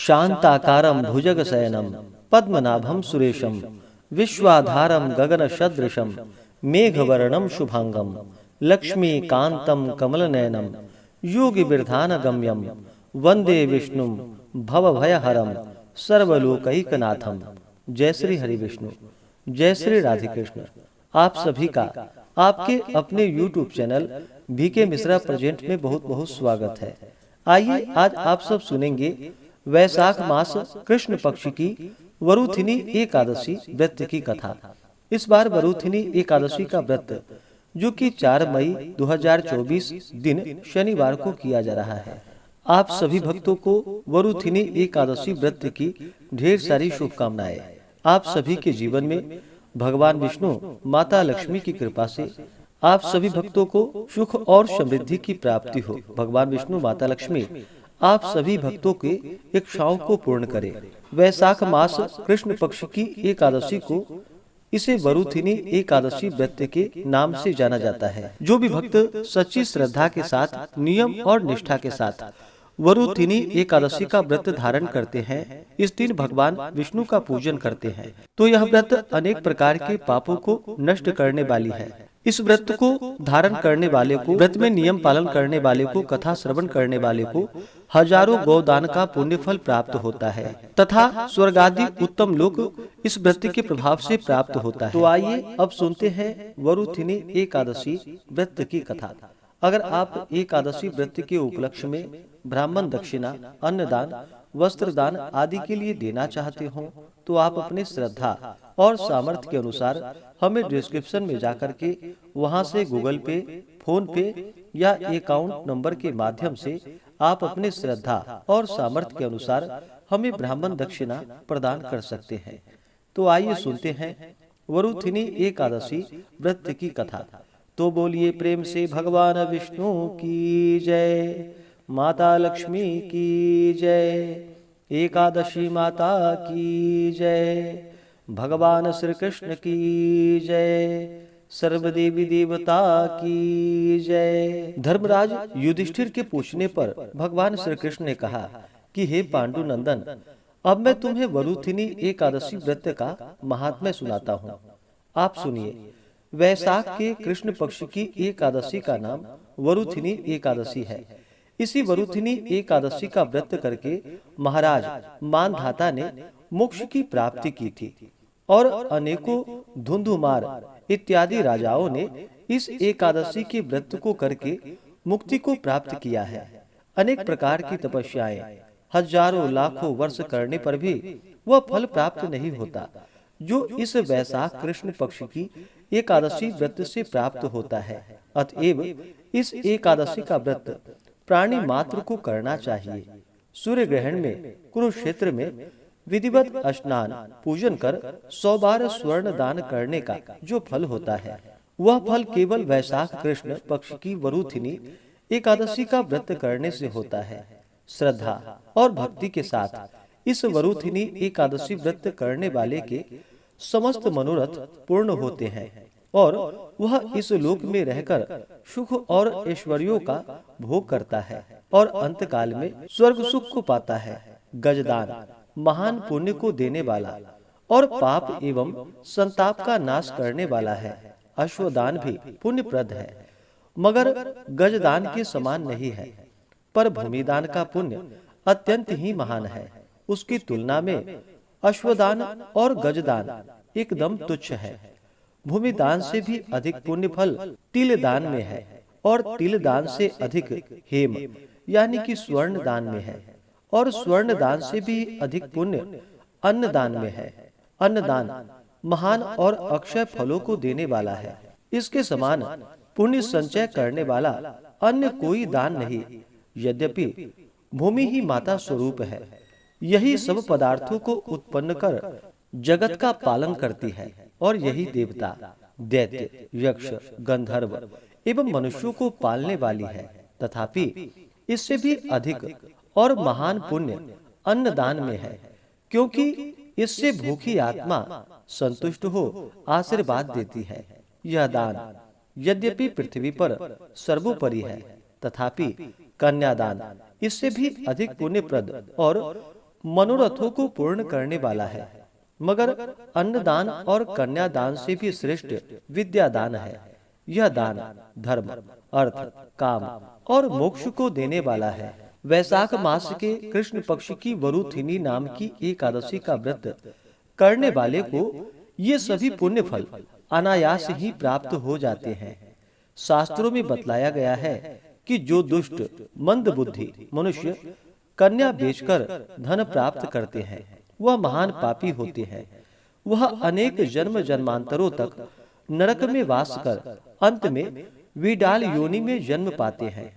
शांताकारं भुजगशयनं पद्मनाभं सुरेशं विश्वाधारं गगनसदृशं मेघवर्णं शुभांगं लक्ष्मीकान्तं कमलनयनं योगिबिरधानगम्यं वंदे विष्णुं भवभयहरं सर्वलोकैकनाथं। जय श्री हरि विष्णु, जय श्री राधे कृष्ण। आप सभी का आपके अपने YouTube channel BK Mishra present में बहुत बहुत स्वागत है। आइए आज आप सब सुनेंगे वैशाख मास कृष्ण पक्ष की वरुथिनी एकादशी व्रत की कथा। इस बार वरुथिनी एकादशी का व्रत जो कि 4 मई 2024 दिन शनिवार को किया जा रहा है। आप सभी भक्तों को वरुथिनी एकादशी व्रत की ढेर सारी शुभकामनाएं। आप सभी के जीवन में भगवान विष्णु माता लक्ष्मी की कृपा से आप सभी भक्तों को सुख और समृद्धि की प्राप्ति हो। भगवान विष्णु माता लक्ष्मी आप सभी भक्तों के इच्छाओं को पूर्ण करे। वैशाख मास कृष्ण पक्ष की एकादशी को इसे वरुथिनी एकादशी व्रत के नाम से जाना जाता है। जो भी भक्त सच्ची श्रद्धा के साथ नियम और निष्ठा के साथ वरुथिनी एकादशी का व्रत धारण करते हैं, इस दिन भगवान विष्णु का पूजन करते हैं, तो यह व्रत अनेक प्रकार के पापों को नष्ट करने वाली है। इस व्रत को धारण करने वाले को, व्रत में नियम पालन करने वाले को, कथा श्रवण करने वाले को हजारों गोदान का पुण्य फल प्राप्त होता है तथा स्वर्ग आदि उत्तम लोक इस व्रत के प्रभाव से प्राप्त होता है। तो आइए अब सुनते हैं वरुथिनी एकादशी व्रत की कथा। अगर आप एकादशी व्रत के उपलक्ष्य में ब्राह्मण दक्षिणा, अन्नदान, वस्त्रदान आदि के लिए देना चाहते हो तो आप अपने श्रद्धा और सामर्थ्य के अनुसार हमें डिस्क्रिप्शन में जाकर के वहां से गूगल पे, फोन पे या अकाउंट नंबर के माध्यम से आप अपने श्रद्धा और सामर्थ्य के अनुसार हमें ब्राह्मण दक्षिणा प्रदान कर सकते हैं। तो आइए सुनते हैं वरुथिनी एकादशी व्रत की कथा। तो बोलिए प्रेम से भगवान विष्णु की जय, माता लक्ष्मी की जय, एकादशी माता की जय, भगवान श्री कृष्ण की जय, सर्वदेवी देवता की जय। धर्मराज युधिष्ठिर के पूछने पर भगवान श्री कृष्ण ने कहा कि हे पांडु नंदन, अब मैं तुम्हें वरुथिनी एकादशी व्रत का महात्म्य सुनाता हूँ। आप सुनिए। वैशाख के कृष्ण पक्ष की एकादशी का नाम वरुथिनी एकादशी है। इसी वरुथिनी एकादशी का व्रत करके महाराज मानधाता ने मोक्ष की प्राप्ति की थी और अनेकों धुंधुमार इत्यादि राजाओं ने इस एकादशी के व्रत को करके मुक्ति को प्राप्त किया है। अनेक प्रकार की तपस्याएं हजारों लाखों वर्ष करने पर भी वह फल प्राप्त नहीं होता जो इस वैशाख कृष्ण पक्ष की एकादशी व्रत से प्राप्त होता है। अतएव इस एकादशी का व्रत प्राणी मात्र को करना चाहिए। सूर्य ग्रहण में कुरुक्षेत्र में विधिवत स्नान पूजन कर 100 बार स्वर्ण दान करने का जो फल होता है, वह फल केवल वैशाख कृष्ण पक्ष की वरुथिनी एकादशी का व्रत करने से होता है। श्रद्धा और भक्ति के साथ इस वरुथिनी एकादशी व्रत करने वाले के समस्त मनोरथ पूर्ण होते हैं और वह इस लोक में रहकर सुख और ऐश्वर्यों का भोग करता है और अंतकाल में स्वर्ग सुख को पाता है। गजदान महान पुण्य को देने वाला और पाप एवं संताप का नाश करने वाला है। अश्वदान भी पुण्यप्रद है, मगर गजदान के समान नहीं है। पर भूमिदान का पुण्य अत्यंत ही महान है। उसकी तुलना में अश्वदान और गजदान एकदम तुच्छ है। भूमिदान से भी अधिक पुण्य फल तिल दान में है और तिल दान से अधिक हेम यानी कि स्वर्ण दान में है और स्वर्ण दान से भी अधिक पुण्य अन्नदान में है। अन्नदान महान और अक्षय फलों को देने वाला है। इसके समान पुण्य संचय करने वाला अन्य कोई दान नहीं। यद्यपि भूमि ही माता स्वरूप है, यही सब पदार्थों को उत्पन्न कर जगत का पालन करती है और यही देवता, दैत्य, यक्ष, गंधर्व एवं मनुष्यों को पालने वाली है। तथापि इससे भी अधिक और महान पुण्य अन्नदान में है, क्योंकि इससे भूखी आत्मा संतुष्ट हो आशीर्वाद देती है। यह दान यद्यपि पृथ्वी पर सर्वोपरि है, तथापि कन्यादान इससे भी अधिक पुण्यप्रद और मनोरथों को पूर्ण करने वाला है, मगर अन्नदान और कन्यादान से भी श्रेष्ठ विद्यादान है। यह दान धर्म, अर्थ, काम और मोक्ष को देने वाला है। वैशाख मास के कृष्ण पक्ष की वरुथिनी नाम की एकादशी का व्रत करने वाले को ये सभी पुण्य फल अनायास ही प्राप्त हो जाते हैं। शास्त्रों में बतलाया गया है कि जो दुष्ट मंद बुद्धि मनुष्य कन्या बेचकर धन प्राप्त करते हैं, वह महान पापी होते हैं। वह अनेक जन्म जन्मांतरों तक नरक में वास कर अंत में विडाल योनि में जन्म पाते हैं।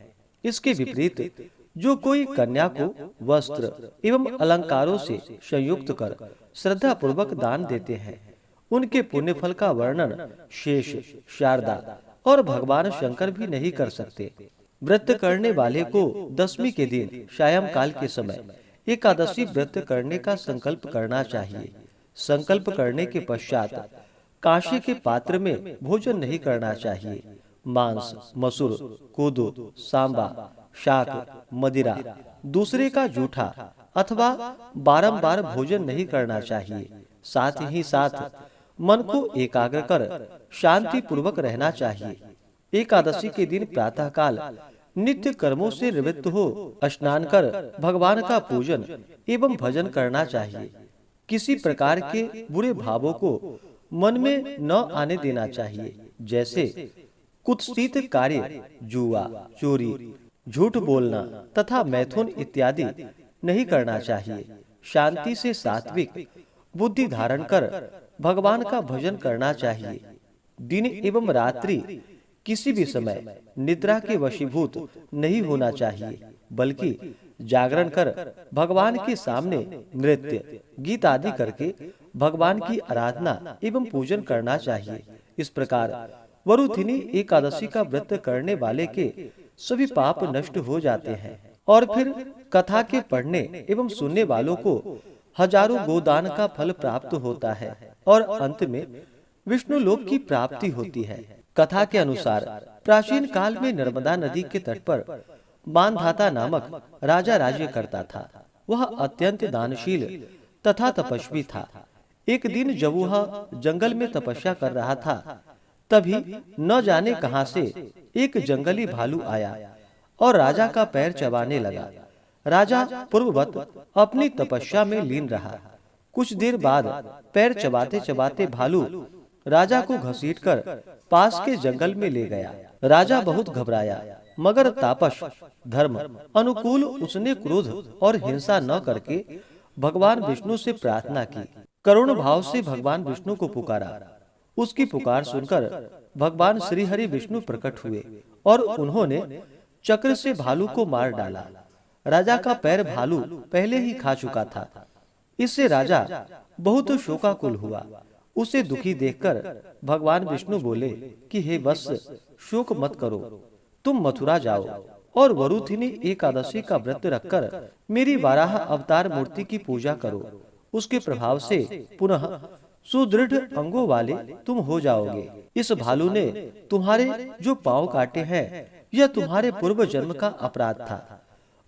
इसके विपरीत जो कोई कन्या को वस्त्र एवं अलंकारों से संयुक्त कर श्रद्धा पूर्वक दान देते हैं, उनके पुण्य फल का वर्णन शेष, शारदा और भगवान शंकर भी नहीं कर सकते। व्रत करने वाले को दशमी के दिन सायंकाल के समय एकादशी व्रत करने का संकल्प करना चाहिए। संकल्प करने के पश्चात कांसे के पात्र में भोजन नहीं करना चाहिए। मांस, मसूर, कोदो, सांबा, शाक, मदिरा, दूसरे का जूठा अथवा बारंबार भोजन नहीं करना चाहिए। साथ ही साथ मन को एकाग्र कर शांति पूर्वक रहना चाहिए। एकादशी के दिन प्रातः काल नित्य कर्मों से निवृत्त हो स्नान कर भगवान का पूजन एवं भजन करना चाहिए। किसी प्रकार के बुरे भावों को मन में न आने देना चाहिए, जैसे कुत्सित कार्य, जुआ, चोरी, झूठ बोलना तथा मैथुन इत्यादि नहीं करना चाहिए। शांति से सात्विक बुद्धि धारण कर भगवान का भजन करना चाहिए। दिन एवं रात्रि किसी भी समय निद्रा के वशीभूत नहीं होना चाहिए, बल्कि जागरण कर भगवान के सामने नृत्य, गीत आदि करके भगवान की आराधना एवं पूजन करना चाहिए। इस प्रकार वरुथिनी एकादशी का व्रत करने वाले के सभी पाप नष्ट हो जाते हैं और फिर कथा के पढ़ने एवं सुनने वालों को हजारों गोदान का फल प्राप्त होता है और अंत में विष्णु लोक की प्राप्ति होती है। कथा के अनुसार प्राचीन काल में नर्मदा नदी के तट पर मानधाता नामक राजा राज्य करता था। वह अत्यंत दानशील तथा तपस्वी था। एक दिन जब वह जंगल में तपस्या कर रहा था, तभी न जाने कहां से एक जंगली भालू आया और राजा का पैर चबाने लगा। राजा पूर्ववत अपनी तपस्या में लीन रहा। कुछ देर बाद पैर चबाते चबाते भालू राजा को घसीटकर पास के जंगल में ले गया। राजा बहुत घबराया, मगर तापस धर्म अनुकूल उसने क्रोध और हिंसा न करके भगवान विष्णु से प्रार्थना की। करुण भाव से भगवान विष्णु को पुकारा। उसकी पुकार सुनकर भगवान श्री हरि विष्णु प्रकट हुए और उन्होंने चक्र से भालू को मार डाला। राजा का पैर भालू पहले ही खा चुका था। इससे राजा बहुत शोकाकुल हुआ। उसे दुखी देखकर भगवान विष्णु बोले कि हे वत्स, शोक मत करो, तुम मथुरा जाओ और वरुथिनी एकादशी का व्रत रखकर मेरी वाराह अवतार मूर्ति की पूजा करो। उसके प्रभाव से पुनः सुदृढ़ अंगों वाले तुम हो जाओगे। इस भालू ने तुम्हारे जो पांव काटे हैं, यह तुम्हारे पूर्व जन्म का अपराध था।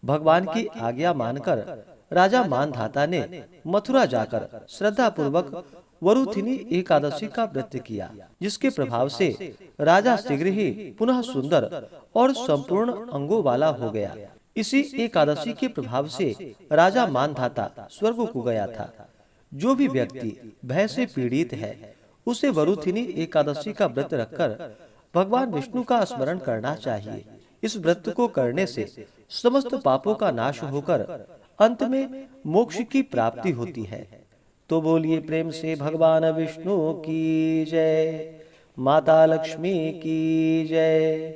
भगवान की आज्ञा मानकर राजा मानधाता ने मथुरा जाकर श्रद्धा पूर्वक वरुथिनी एकादशी का व्रत किया, जिसके प्रभाव से राजा शीघ्र ही पुनः सुंदर और संपूर्ण अंगों वाला हो गया। इसी एकादशी के प्रभाव से राजा मानधाता स्वर्ग को गया था। जो भी व्यक्ति भय से पीड़ित है, उसे वरुथिनी एकादशी का व्रत रखकर भगवान विष्णु का स्मरण करना चाहिए। इस व्रत को करने से समस्त पापों का नाश होकर अंत में मोक्ष की प्राप्ति होती है। तो बोलिए प्रेम से भगवान विष्णु की जय, माता लक्ष्मी की जय,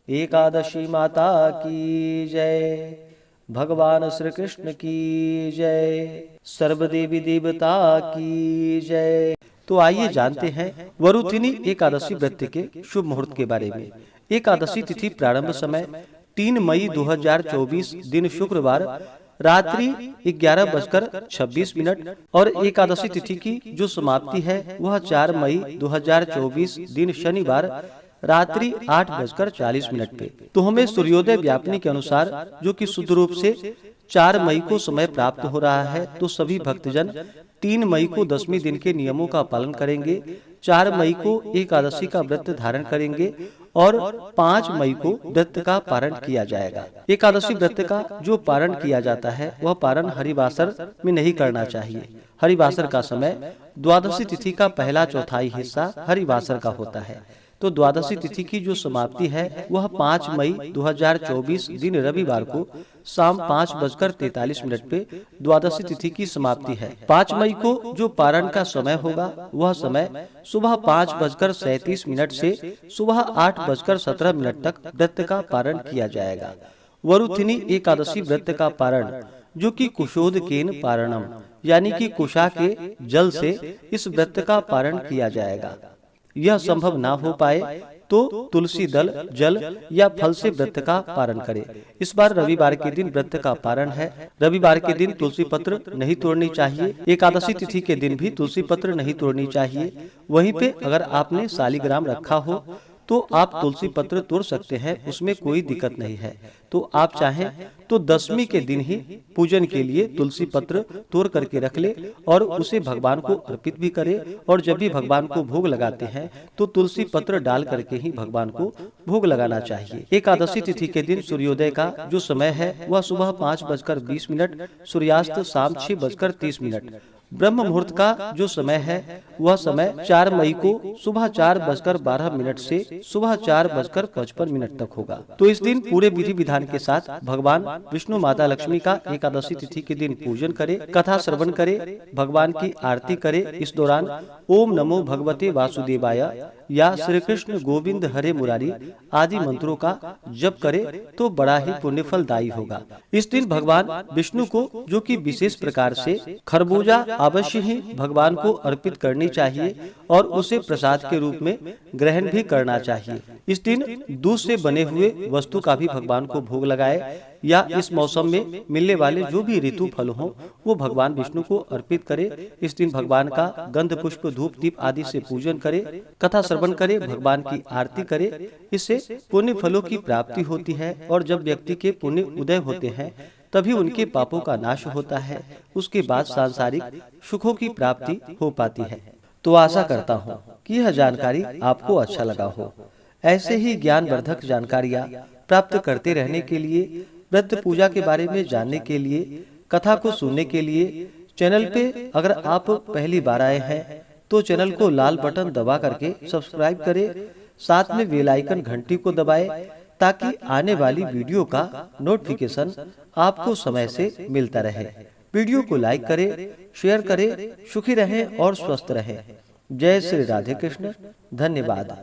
एकादशी माता की जय, भगवान श्री कृष्ण की जय, सर्वदेवी देवता की जय। तो आइए जानते हैं वरुथिनी एकादशी व्रत के शुभ मुहूर्त के बारे में। एकादशी तिथि प्रारंभ समय 3 मई 2024 दिन शुक्रवार रात्रि 11:26 और एकादशी तिथि की जो समाप्ति है वह 4 मई 2024 दिन शनिवार रात्रि 8:40 पे। तो हमें सूर्योदय व्यापनी के अनुसार, जो कि शुद्ध रूप से 4 मई को समय प्राप्त हो रहा है, तो सभी भक्तजन 3 मई को 10वें दिन के नियमों का पालन करेंगे, 4 मई को एकादशी का व्रत धारण करेंगे और 5 मई को व्रत का पारण किया जाएगा। एकादशी व्रत का जो पारण किया जाता है वह पारण हरिवासर में नहीं करना चाहिए। हरिवासर का समय द्वादशी तिथि का पहला चौथाई हिस्सा हरिवासर का होता है। तो द्वादशी तिथि की जो समाप्ति है वह 5 मई 2024 दिन रविवार को शाम 5:43 पे द्वादशी तिथि की समाप्ति है। 5 मई को जो पारण का समय होगा वह समय सुबह 5:37 से सुबह 8:17 तक व्रत का पारण किया जाएगा। वरुथिनी एकादशी व्रत का पारण, जो कि कुशोद केन पारणम यानी कि कुशा के जल से इस व्रत का पारण किया जाएगा। यह संभव ना हो पाए तो तुलसी दल, जल या फल से व्रत का पारण करें। इस बार रविवार के दिन व्रत का पारण है। रविवार के दिन तुलसी पत्र नहीं तोड़नी चाहिए। एकादशी तिथि के दिन भी तुलसी पत्र नहीं तोड़नी चाहिए। वहीं पे अगर आपने शालिग्राम रखा हो तो आप तुलसी पत्र तोड़ सकते हैं, उसमें कोई दिक्कत नहीं है। तो आप चाहें तो 10वीं के दिन ही पूजन के लिए तुलसी पत्र तोड़ करके रख ले और उसे भगवान को अर्पित भी करे। और जब भी भगवान को भोग लगाते हैं तो तुलसी पत्र डाल करके ही भगवान को भोग लगाना चाहिए। एकादशी तिथि के दिन सूर्योदय का जो समय है वह सुबह 5:20, सूर्यास्त शाम 6:30। ब्रह्म मुहूर्त का जो समय है वह समय 4 मई को सुबह 4:12 से सुबह 4:55 तक होगा। तो इस दिन पूरे विधि विधान के साथ भगवान विष्णु माता लक्ष्मी का एकादशी तिथि के दिन पूजन करे, कथा श्रवण करे, भगवान की आरती करे। इस दौरान ओम नमो भगवते वासुदेवाय या श्री कृष्ण गोविंद हरे मुरारी आदि मंत्रों का जप करे तो बड़ा ही पुण्यफलदायी होगा। इस दिन भगवान विष्णु को जो कि विशेष प्रकार से खरबूजा अवश्य ही भगवान को अर्पित करनी चाहिए और उसे प्रसाद के रूप में ग्रहण भी करना चाहिए। इस दिन दूध से बने हुए वस्तु का भी भगवान को भोग लगाए या इस मौसम में मिलने वाले जो भी ऋतु फल हो वो भगवान विष्णु को अर्पित करे। इस दिन भगवान का गंध पुष्प धूप दीप आदि से पूजन करे, कथा श्रवण करे, भगवान की आरती करे। इससे पुण्य फलों की प्राप्ति होती है और जब व्यक्ति के पुण्य उदय होते हैं तभी उनके पापों का नाश होता है। उसके बाद सांसारिक सुखों की प्राप्ति हो पाती है। तो आशा करता हूँ कि यह जानकारी आपको अच्छा लगा हो। ऐसे ही ज्ञानवर्धक जानकारियाँ प्राप्त करते रहने के लिए, व्रत पूजा के बारे में जानने के लिए, कथा को सुनने के लिए चैनल पे अगर आप पहली बार आए हैं तो चैनल को लाल बटन दबा करके सब्सक्राइब करें, साथ में बेल आइकन घंटी को दबाएं ताकि आने वाली वीडियो का नोटिफिकेशन आपको समय से मिलता रहे। वीडियो को लाइक करें, शेयर करें। सुखी रहें और स्वस्थ रहें। जय श्री राधे कृष्ण। धन्यवाद।